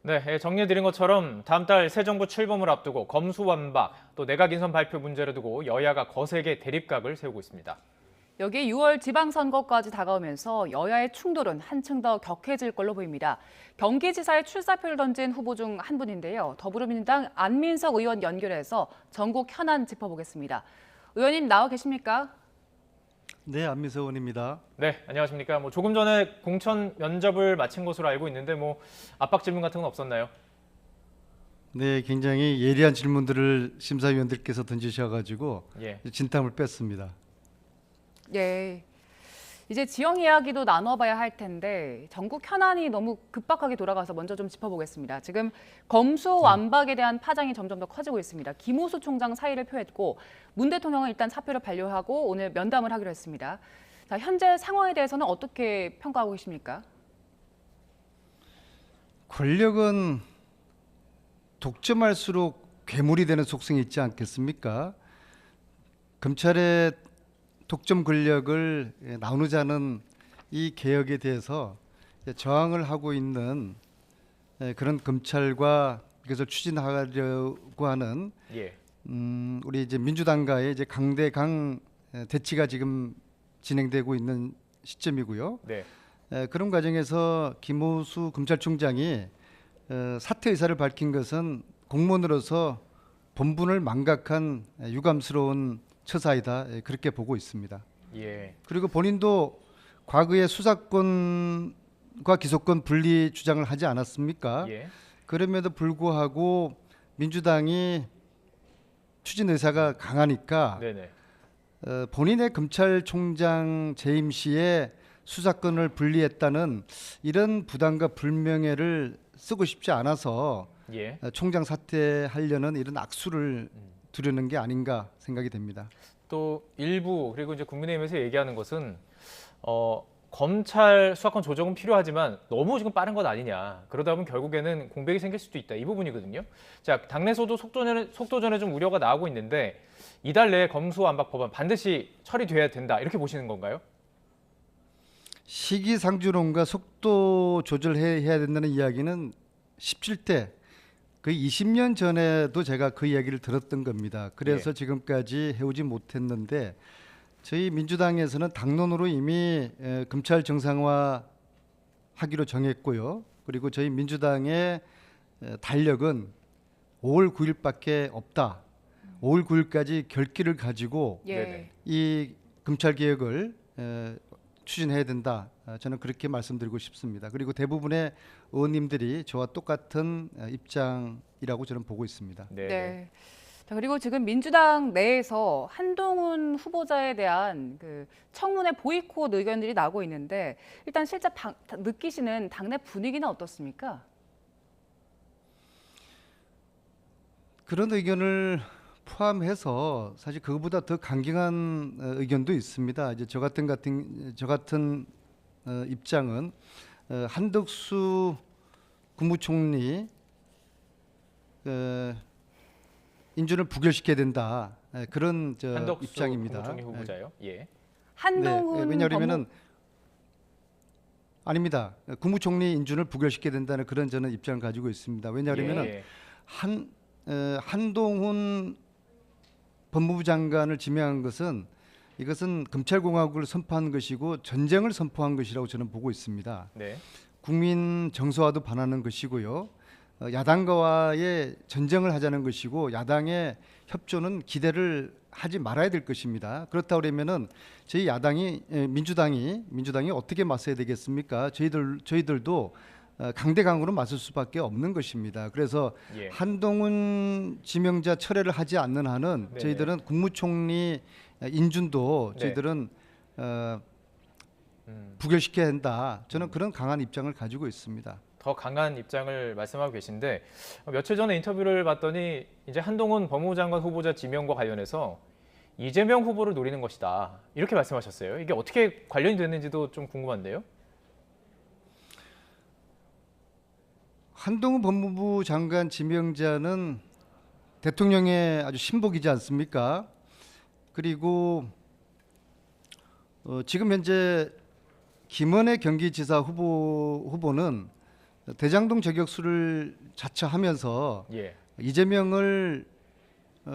네, 정리해드린 것처럼 다음 달 새 정부 출범을 앞두고 검수완박, 또 내각 인선 발표 문제를 두고 여야가 거세게 대립각을 세우고 있습니다. 여기에 6월 지방선거까지 다가오면서 여야의 충돌은 한층 더 격해질 걸로 보입니다. 경기지사의 출사표를 던진 후보 중 한 분인데요. 더불어민주당 안민석 의원 연결해서 전국 현안 짚어보겠습니다. 의원님 나와 계십니까? 네, 안민석 의원입니다. 네, 안녕하십니까. 조금 전에 공천 면접을 마친 것으로 알고 있는데 압박 질문 같은 건 없었나요? 네, 굉장히 예리한 질문들을 심사위원들께서 던지셔가지고 예. 진땀을 뺐습니다. 예. 이제 지역 이야기도 나눠봐야 할 텐데 전국 현안이 너무 급박하게 돌아가서 먼저 좀 짚어보겠습니다. 지금 검수완박에 대한 파장이 점점 더 커지고 있습니다. 김호수 총장 사의를 표했고 문 대통령은 일단 사표를 반려하고 오늘 면담을 하기로 했습니다. 자, 현재 상황에 대해서는 어떻게 평가하고 계십니까? 권력은 독점할수록 괴물이 되는 속성이 있지 않겠습니까? 검찰의 독점 권력을 나누자는 이 개혁에 대해서 저항을 하고 있는 그런 검찰과 이것을 추진하려고 하는 예. 우리 이제 민주당과의 이제 강대강 대치가 지금 진행되고 있는 시점이고요. 네. 그런 과정에서 김호수 검찰총장이 사퇴 의사를 밝힌 것은 공무원으로서 본분을 망각한 유감스러운 처사이다, 그렇게 보고 있습니다. 예. 그리고 본인도 과거에 수사권과 기소권 분리 주장을 하지 않았습니까? 예. 그럼에도 불구하고 민주당이 추진 의사가 강하니까 네네. 본인의 검찰총장 재임 시에 수사권을 분리했다는 이런 부담과 불명예를 쓰고 싶지 않아서 예. 총장 사퇴하려는 이런 악수를 두려는 게 아닌가 생각이 됩니다. 또 일부 그리고 이제 국민의힘에서 얘기하는 것은 검찰 수사권 조정은 필요하지만 너무 지금 빠른 것 아니냐. 그러다 보면 결국에는 공백이 생길 수도 있다. 이 부분이거든요. 자, 당내에서도 속도전에 좀 우려가 나오고 있는데 이달 내에 검수완박 법안 반드시 처리돼야 된다. 이렇게 보시는 건가요? 시기상조론과 속도 조절해야 된다는 이야기는 17대 거의 20년 전에도 제가 그 이야기를 들었던 겁니다. 그래서 예. 지금까지 해오지 못했는데 저희 민주당에서는 당론으로 이미 검찰 정상화 하기로 정했고요. 그리고 저희 민주당의 달력은 5월 9일밖에 없다. 5월 9일까지 결기를 가지고 예. 네네. 이 검찰 개혁을 추진해야 된다. 저는 그렇게 말씀드리고 싶습니다. 그리고 대부분의 의원님들이 저와 똑같은 입장이라고 저는 보고 있습니다. 네. 네. 자, 그리고 지금 민주당 내에서 한동훈 후보자에 대한 그 청문회 보이콧 의견들이 나오고 있는데 일단 실제 느끼시는 당내 분위기는 어떻습니까? 그런 의견을 포함해서 사실 그것보다 더 강경한 의견도 있습니다. 이제 저 같은 입장은 한덕수 국무총리 인준을 부결시켜야 된다, 그런 한덕수 입장입니다. 국무총리 후보자요. 예. 한동훈 왜냐하면은 아닙니다. 국무총리 인준을 부결시켜야 된다는 그런 저는 입장을 가지고 있습니다. 왜냐하면은 예. 한동훈 법무부 장관을 지명한 것은 이것은 검찰공화국을 선포한 것이고 전쟁을 선포한 것이라고 저는 보고 있습니다. 네. 국민 정서와도 반하는 것이고요. 야당과의 전쟁을 하자는 것이고 야당의 협조는 기대를 하지 말아야 될 것입니다. 그렇다 그러면은 저희 민주당이 어떻게 맞서야 되겠습니까? 저희들도 강대강으로 맞설 수밖에 없는 것입니다. 그래서 예. 한동훈 지명자 철회를 하지 않는 한은 네네. 저희들은 국무총리 인준도 네. 저희들은 음. 부결시켜야 한다. 저는 그런 강한 입장을 가지고 있습니다. 더 강한 입장을 말씀하고 계신데 며칠 전에 인터뷰를 봤더니 이제 한동훈 법무부 장관 후보자 지명과 관련해서 이재명 후보를 노리는 것이다. 이렇게 말씀하셨어요. 이게 어떻게 관련이 됐는지도 좀 궁금한데요. 한동훈 법무부 장관 지명자는 대통령의 아주 신복이지 않습니까? 그리고 지금 현재 김은혜 경기지사 후보는 대장동 저격수를 자처하면서 예. 이재명을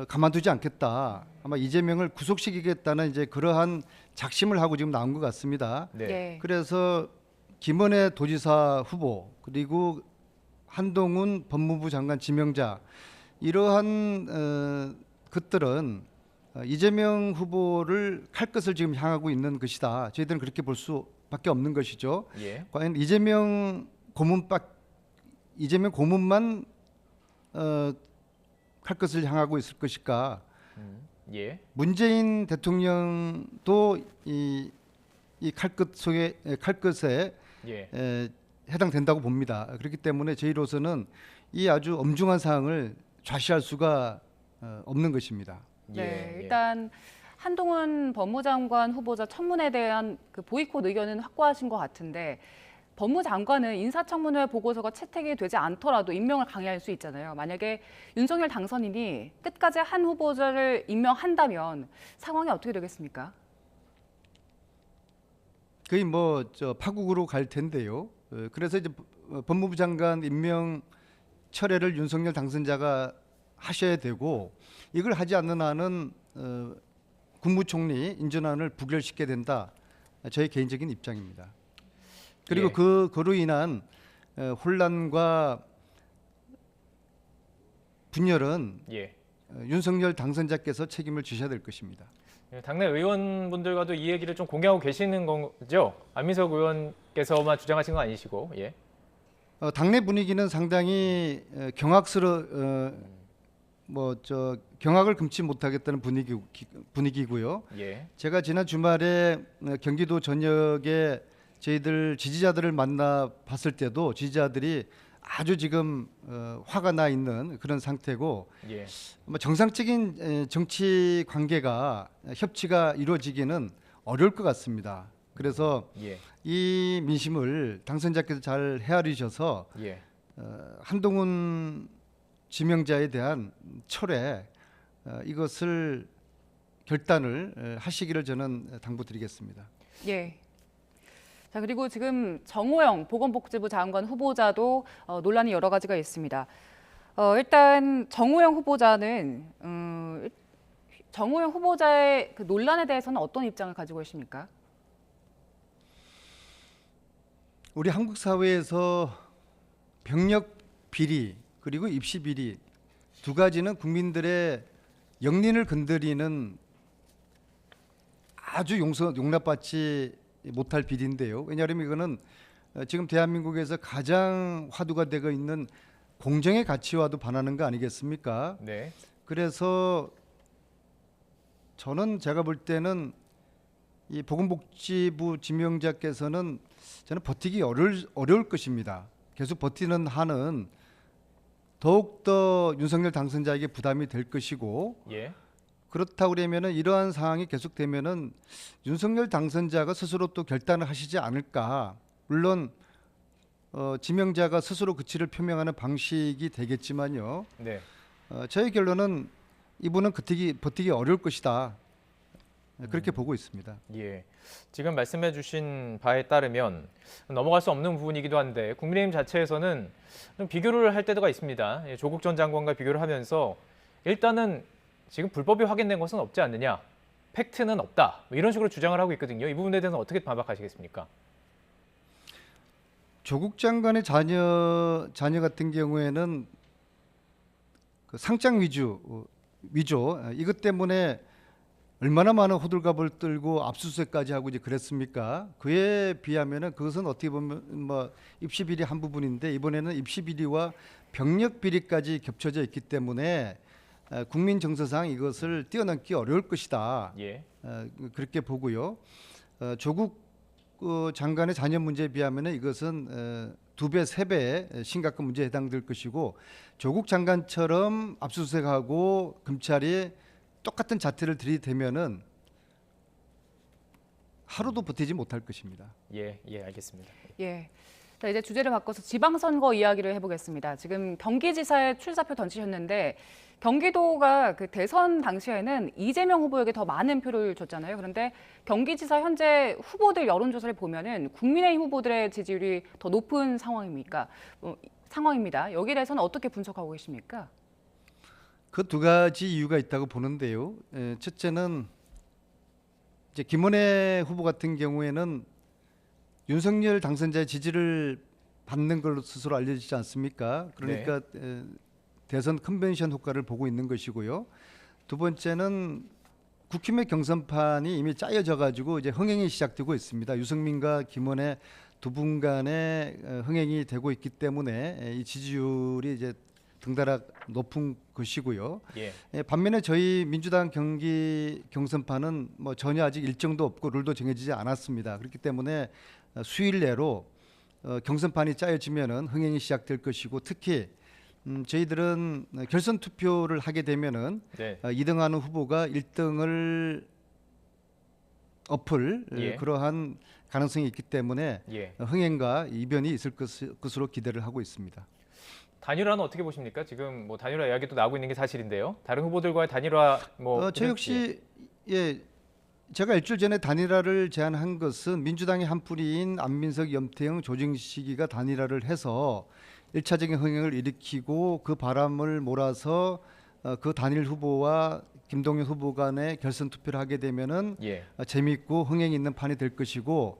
가만두지 않겠다. 아마 이재명을 구속시키겠다는 이제 그러한 작심을 하고 지금 나온 것 같습니다. 네. 예. 그래서 김은혜 도지사 후보 그리고 한동훈 법무부 장관 지명자 이러한 것들은 이재명 후보를 칼 것을 지금 향하고 있는 것이다. 저희들은 그렇게 볼 수밖에 없는 것이죠. 예. 과연 이재명 고문만 칼 것을 향하고 있을 것일까? 예. 문재인 대통령도 이 칼끝에 예. 해당된다고 봅니다. 그렇기 때문에 저희로서는 이 아주 엄중한 사항을 좌시할 수가 없는 것입니다. 네, 예. 일단 한동훈 법무장관 후보자 청문회에 대한 그 보이콧 의견은 확고하신 것 같은데 법무장관은 인사청문회 보고서가 채택이 되지 않더라도 임명을 강행할 수 있잖아요. 만약에 윤석열 당선인이 끝까지 한 후보자를 임명한다면 상황이 어떻게 되겠습니까? 거의 파국으로 갈 텐데요. 그래서 이제 법무부 장관 임명 철회를 윤석열 당선자가 하셔야 되고 이걸 하지 않는 한은 국무총리 인준안을 부결시켜야 된다. 저의 개인적인 입장입니다. 그리고 예. 그로 인한 혼란과 분열은 예. 윤석열 당선자께서 책임을 지셔야 될 것입니다. 당내 의원분들과도 이 얘기를 좀 공유하고 계시는 거죠? 안민석 의원께서만 주장하신 건 아니시고, 예. 당내 분위기는 상당히 경악을 금치 못하겠다는 분위기고요. 예. 제가 지난 주말에 경기도 전역에 저희들 지지자들을 만나 봤을 때도 지지자들이 아주 지금 화가 나 있는 그런 상태고 예. 정상적인 정치 관계가 협치가 이루어지기는 어려울 것 같습니다. 그래서 예. 이 민심을 당선자께서 잘 헤아리셔서 예. 한동훈 지명자에 대한 철회 이것을 결단을 하시기를 저는 당부드리겠습니다. 예. 자, 그리고 지금 정호영 보건복지부 장관 후보자도 논란이 여러 가지가 있습니다. 일단 정호영 후보자는 정호영 후보자의 그 논란에 대해서는 어떤 입장을 가지고 계십니까? 우리 한국 사회에서 병력 비리 그리고 입시 비리 두 가지는 국민들의 영린을 건드리는 아주 용납받지 못할 비리인데요. 왜냐하면 이거는 지금 대한민국에서 가장 화두가 되고 있는 공정의 가치와도 반하는 거 아니겠습니까? 네. 그래서 제가 볼 때는 이 보건복지부 지명자께서는 저는 버티기 어려울 것입니다. 계속 버티는 한은 더욱더 윤석열 당선자에게 부담이 될 것이고 예. 그렇다고 그러면은 이러한 상황이 계속되면은 윤석열 당선자가 스스로 또 결단을 하시지 않을까. 물론 지명자가 스스로 그치를 표명하는 방식이 되겠지만요. 네. 저의 결론은 이분은 버티기 어려울 것이다. 그렇게 보고 있습니다. 예. 지금 말씀해 주신 바에 따르면 넘어갈 수 없는 부분이기도 한데 국민의힘 자체에서는 좀 비교를 할 때가 있습니다. 예, 조국 전 장관과 비교를 하면서 일단은 지금 불법이 확인된 것은 없지 않느냐. 팩트는 없다. 뭐 이런 식으로 주장을 하고 있거든요. 이 부분에 대해서는 어떻게 반박하시겠습니까? 조국 장관의 자녀 같은 경우에는 그 상장 위조 이것 때문에 얼마나 많은 호들갑을 떨고 압수수색까지 하고 이제 그랬습니까? 그에 비하면은 그것은 어떻게 보면 입시 비리 한 부분인데 이번에는 입시 비리와 병력 비리까지 겹쳐져 있기 때문에 국민 정서상 이것을 뛰어넘기 어려울 것이다. 예. 그렇게 보고요. 조국 장관의 자녀 문제에 비하면은 이것은 2배, 3배 심각한 문제에 해당될 것이고 조국 장관처럼 압수수색하고 검찰이 똑같은 자태를 들이대면은 하루도 버티지 못할 것입니다. 예, 알겠습니다. 예. 자, 이제 주제를 바꿔서 지방선거 이야기를 해보겠습니다. 지금 경기지사에 출사표 던지셨는데 경기도가 그 대선 당시에는 이재명 후보에게 더 많은 표를 줬잖아요. 그런데 경기지사 현재 후보들 여론조사를 보면은 국민의힘 후보들의 지지율이 더 높은 상황입니다. 여기에 대해서는 어떻게 분석하고 계십니까? 그 두 가지 이유가 있다고 보는데요. 첫째는 이제 김원혜 후보 같은 경우에는 윤석열 당선자의 지지를 받는 걸로 스스로 알려지지 않습니까? 그러니까 대선 컨벤션 효과를 보고 있는 것이고요. 두 번째는 국힘의 경선판이 이미 짜여져 가지고 이제 흥행이 시작되고 있습니다. 유승민과 김원혜 두 분 간의 흥행이 되고 있기 때문에 이 지지율이 이제 등달아 높은 것이고요. 반면에 저희 민주당 경기 경선판은 뭐 전혀 아직 일정도 없고 룰도 정해지지 않았습니다. 그렇기 때문에 수일 내로 경선판이 짜여지면은 흥행이 시작될 것이고 특히 저희들은 결선 투표를 하게 되면은 2등하는 후보가 1등을 엎을 그러한 가능성이 있기 때문에 흥행과 이변이 있을 것으로 기대를 하고 있습니다. 단일화는 어떻게 보십니까? 지금 뭐 단일화 이야기도 나오고 있는 게 사실인데요. 다른 후보들과의 단일화 저 역시 제가 일주일 전에 단일화를 제안한 것은 민주당의 한 뿌리인 안민석, 염태영, 조정식이가 단일화를 해서 1차적인 흥행을 일으키고 그 바람을 몰아서 그 단일 후보와 김동연 후보 간의 결선 투표를 하게 되면은 재미있고 흥행 있는 판이 될 것이고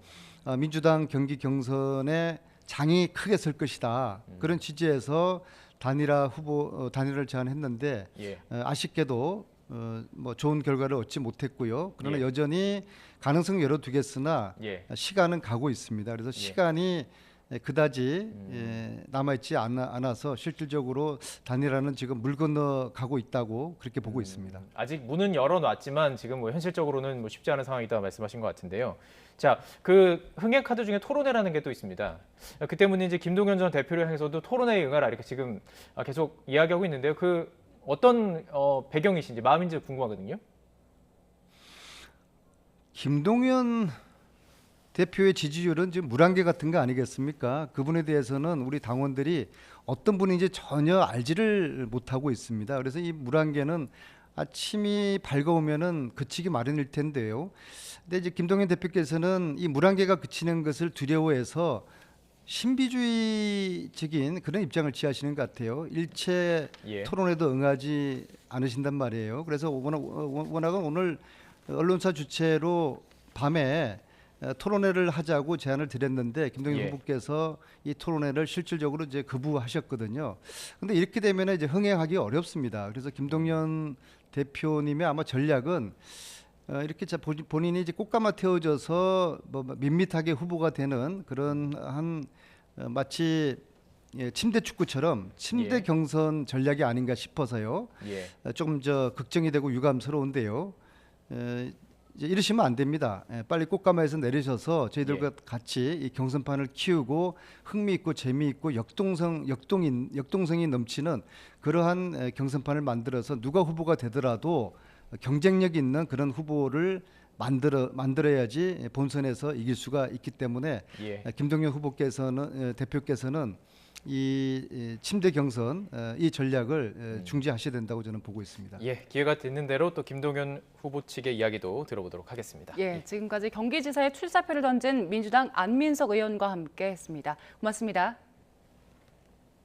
민주당 경기 경선에 장이 크게 설 것이다. 그런 취지에서 단일화를 제안했는데 아쉽게도 뭐 좋은 결과를 얻지 못했고요. 그러나 여전히 가능성 열어두겠으나 시간은 가고 있습니다. 그래서 시간이 그다지 남아있지 않아서 실질적으로 단일화는 지금 물 건너 가고 있다고 그렇게 보고 있습니다. 아직 문은 열어놨지만 지금 뭐 현실적으로는 뭐 쉽지 않은 상황이다 말씀하신 것 같은데요. 자, 그 흥행 카드 중에 토론회라는 게 또 있습니다. 그 때문에 이제 김동연 전 대표를 향해서도 토론회에 응하라 이렇게 지금 계속 이야기하고 있는데요. 그 어떤 배경이신지 마음인지 궁금하거든요. 김동연 대표의 지지율은 지금 물안개 같은 거 아니겠습니까? 그분에 대해서는 우리 당원들이 어떤 분인지 전혀 알지를 못하고 있습니다. 그래서 이 물안개는 아침이 밝아오면은 그치기 마련일 텐데요. 근데 이제 김동연 대표께서는 이 물안개가 그치는 것을 두려워해서 신비주의적인 그런 입장을 취하시는 것 같아요. 일체 토론에도 응하지 않으신단 말이에요. 그래서 워낙은 오늘 언론사 주최로 밤에 토론회를 하자고 제안을 드렸는데 김동연 후보께서 이 토론회를 실질적으로 이제 거부하셨거든요. 그런데 이렇게 되면 이제 흥행하기 어렵습니다. 그래서 김동연 대표님의 아마 전략은 이렇게 본인이 이제 꽃가마 태워져서 뭐 밋밋하게 후보가 되는 그런 한 마치 침대 축구처럼 침대 경선 전략이 아닌가 싶어서요. 조금 걱정이 되고 유감스러운데요. 이제 이러시면 안 됩니다. 빨리 꽃가마에서 내리셔서 저희들과 같이 이 경선판을 키우고 흥미있고 재미있고 역동성이 넘치는 그러한 경선판을 만들어서 누가 후보가 되더라도 경쟁력 있는 그런 후보를 만들어야지 본선에서 이길 수가 있기 때문에 김동연 대표께서는 이 침대 경선 이 전략을 중지하셔야 된다고 저는 보고 있습니다. 기회가 되는 대로 또 김동연 후보 측의 이야기도 들어보도록 하겠습니다. 지금까지 경기지사에 출사표를 던진 민주당 안민석 의원과 함께했습니다. 고맙습니다.